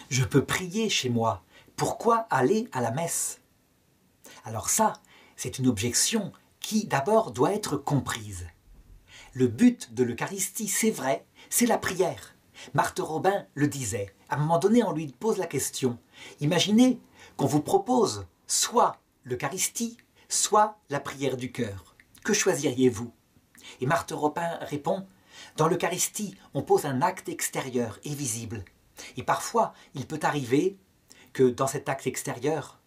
Je peux prier chez moi. Pourquoi aller à la messe? Alors ça, c'est une objection qui d'abord doit être comprise. Le but de l'Eucharistie, c'est vrai, c'est la prière. Marthe Robin le disait. À un moment donné, on lui pose la question. Imaginez qu'on vous propose soit l'Eucharistie, soit la prière du cœur. Que choisiriez-vous? Et Marthe Robin répond, dans l'Eucharistie, on pose un acte extérieur et visible. Et parfois, il peut arriver que dans cet acte extérieur,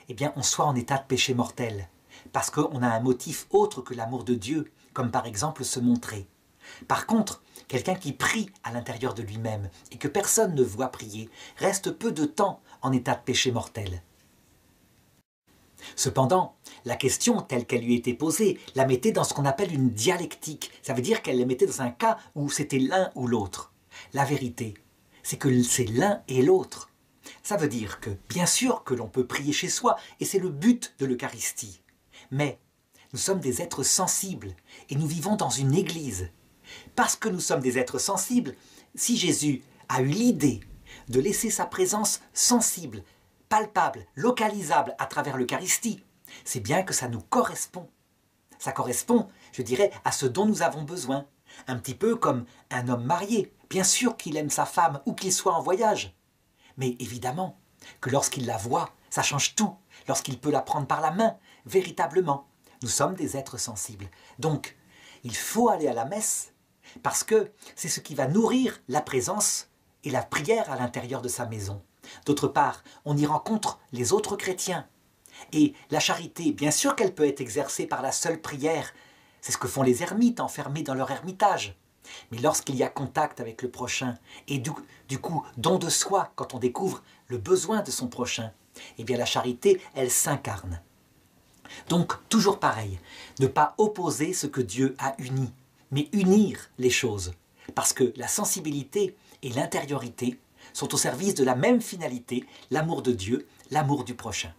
eh bien, on soit en état de péché mortel, parce qu'on a un motif autre que l'amour de Dieu, comme par exemple se montrer. Par contre, quelqu'un qui prie à l'intérieur de lui-même et que personne ne voit prier, reste peu de temps en état de péché mortel. Cependant, la question telle qu'elle lui était posée la mettait dans ce qu'on appelle une dialectique. Ça veut dire qu'elle la mettait dans un cas où c'était l'un ou l'autre. La vérité, c'est que c'est l'un et l'autre. Ça veut dire que, bien sûr que l'on peut prier chez soi, et c'est le but de l'Eucharistie. Mais nous sommes des êtres sensibles, et nous vivons dans une église. Parce que nous sommes des êtres sensibles, si Jésus a eu l'idée de laisser sa présence sensible, palpable, localisable à travers l'Eucharistie, c'est bien que ça nous correspond. Ça correspond, je dirais, à ce dont nous avons besoin. Un petit peu comme un homme marié. Bien sûr qu'il aime sa femme ou qu'il soit en voyage. Mais évidemment que lorsqu'il la voit, ça change tout. Lorsqu'il peut la prendre par la main, véritablement. Nous sommes des êtres sensibles. Donc, il faut aller à la messe parce que c'est ce qui va nourrir la présence et la prière à l'intérieur de sa maison. D'autre part, on y rencontre les autres chrétiens. Et la charité, bien sûr qu'elle peut être exercée par la seule prière. C'est ce que font les ermites enfermés dans leur ermitage. Mais lorsqu'il y a contact avec le prochain, et du coup, don de soi, quand on découvre le besoin de son prochain, eh bien la charité, elle s'incarne. Donc, toujours pareil, ne pas opposer ce que Dieu a uni, mais unir les choses. Parce que la sensibilité et l'intériorité sont au service de la même finalité, l'amour de Dieu, l'amour du prochain.